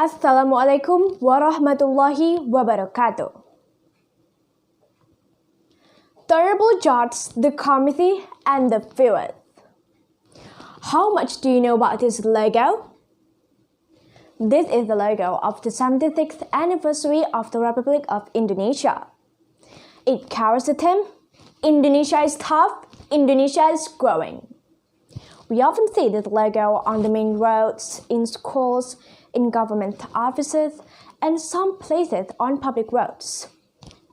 Assalamualaikum warahmatullahi wabarakatuh. Terrible Jobs, the committee, and the viewers. How much do you know about this logo? This is the logo of the 76th anniversary of the Republic of Indonesia. It carries the theme, Indonesia is tough, Indonesia is growing. We often see this logo on the main roads, in schools, in government offices, and some places on public roads.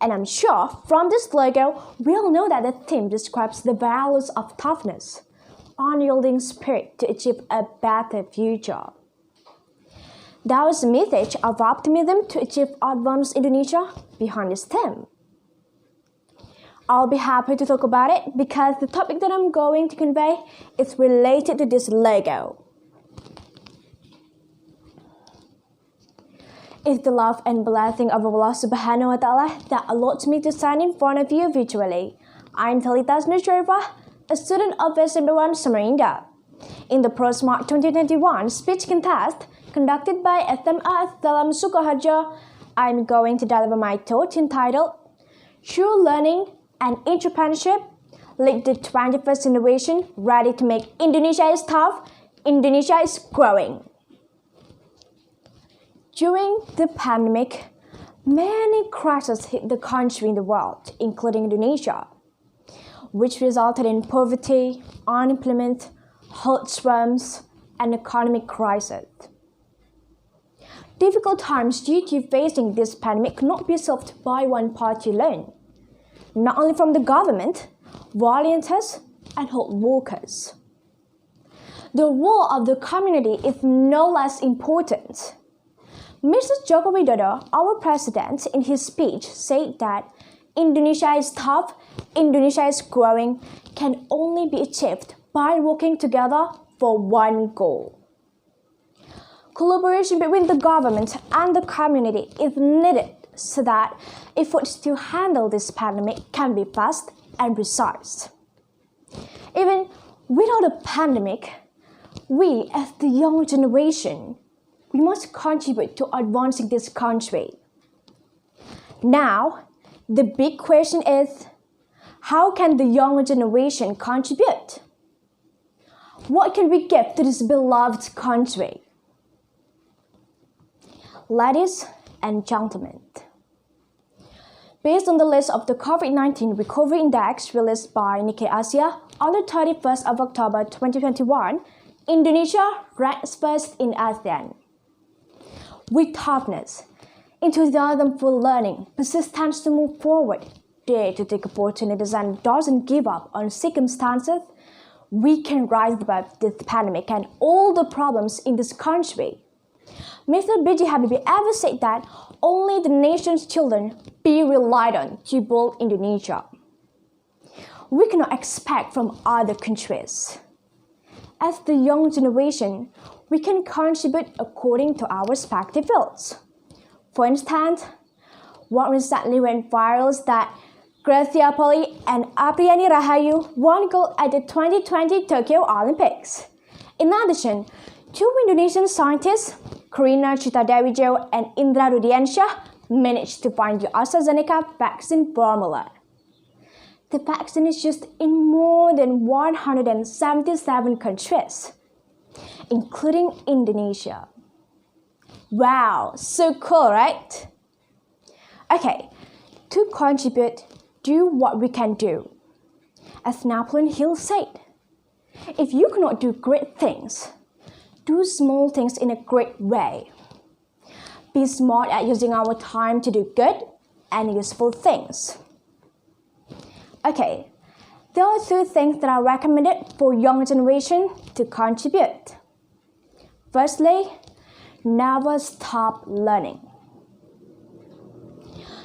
And I'm sure from this logo, we all know that the theme describes the values of toughness, unyielding spirit to achieve a better future. There is a message of optimism to achieve advanced Indonesia behind this theme. I'll be happy to talk about it because the topic that I'm going to convey is related to this logo. It's the love and blessing of Allah Subhanahu wa Ta'ala that allows me to stand in front of you virtually. I'm Talita, a student of Smpn Samarinda. In the PROSMART 2021 speech contest conducted by SMA Dalam Sukoharjo, I'm going to deliver my talk entitled True Learning and Entrepreneurship Lead the 21st Generation Ready to Make Indonesia is Tough, Indonesia is Growing. During the pandemic, many crises hit the country in the world, including Indonesia, which resulted in poverty, unemployment, health slums, and economic crisis. Difficult times due to facing this pandemic cannot be solved by one party alone, not only from the government, volunteers, and health workers. The role of the community is no less important. Mr. Joko Widodo, our president, in his speech said that Indonesia is tough, Indonesia is growing can only be achieved by working together for one goal. Collaboration between the government and the community is needed so that efforts to handle this pandemic can be fast and precise. Even without a pandemic, we as the young generation, we must contribute to advancing this country. Now, the big question is, how can the younger generation contribute? What can we give to this beloved country? Ladies and gentlemen, based on the list of the COVID-19 Recovery Index released by Nikkei Asia on the 31st of October 2021, Indonesia ranks first in ASEAN. With toughness, enthusiasm for learning, persistence to move forward, dare to take opportunities and doesn't give up on circumstances, we can rise above this pandemic and all the problems in this country. Mr. B.J. Habibie ever said that only the nation's children be relied on to build Indonesia. We cannot expect from other countries. As the young generation, we can contribute according to our respective fields. For instance, what recently went viral is that Gracia Poli and Apriani Rahayu won gold at the 2020 Tokyo Olympics. In addition, two Indonesian scientists, Karina Citadewijo and Indra Rudiansyah, managed to find the AstraZeneca vaccine formula. The vaccine is used in more than 177 countries, including Indonesia. Wow, so cool, right? Okay, to contribute, do what we can do. As Napoleon Hill said, if you cannot do great things, do small things in a great way. Be smart at using our time to do good and useful things. Okay, there are two things that are recommended for young generation to contribute. Firstly, never stop learning.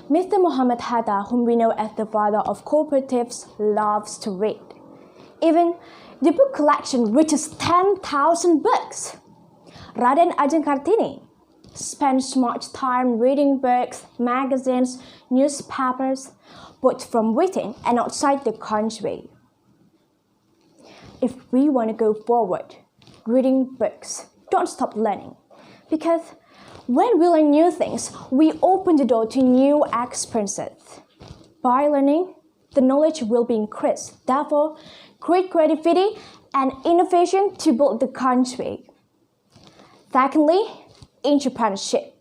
Mr. Muhammad Hatta, whom we know as the father of cooperatives, loves to read. Even the book collection reaches 10,000 books. Raden Ajeng Kartini spends much time reading books, magazines, newspapers, both from within and outside the country. If we want to go forward, reading books, don't stop learning, because When we learn new things, we open the door to new experiences. By learning, the knowledge will be increased. Therefore, create creativity and innovation to build the country. Secondly, entrepreneurship.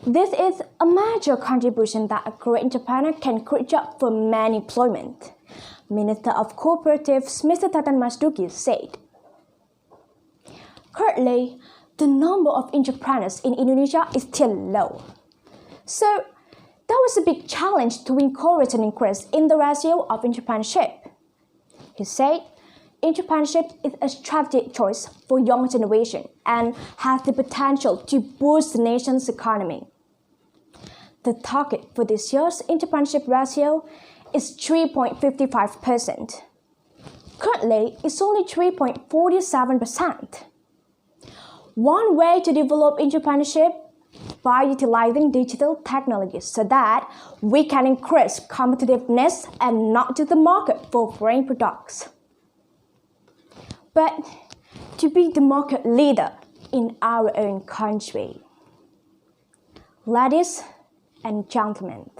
This is a major contribution that a great entrepreneur can create jobs for man employment. Minister of Cooperatives, Mr. Tatan Masduki, said. Currently, the number of entrepreneurs in Indonesia is still low. So, that was a big challenge to encourage an increase in the ratio of entrepreneurship. He said, entrepreneurship is a strategic choice for young generation and has the potential to boost the nation's economy. The target for this year's entrepreneurship ratio is 3.55%. Currently, it's only 3.47%. One way to develop entrepreneurship by utilizing digital technologies so that we can increase competitiveness and not just the market for foreign products, but to be the market leader in our own country. Ladies and gentlemen,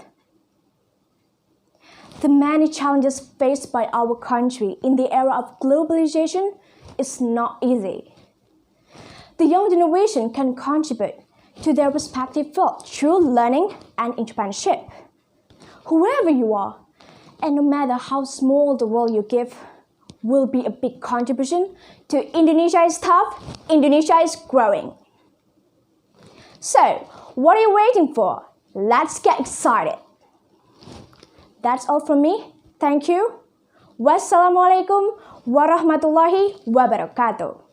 the many challenges faced by our country in the era of globalization is not easy. The young generation can contribute to their respective field through learning and entrepreneurship. Whoever you are, and no matter how small the role you give, will be a big contribution to Indonesia is tough, Indonesia is growing. So, what are you waiting for? Let's get excited. That's all from me. Thank you. Wassalamualaikum warahmatullahi wabarakatuh.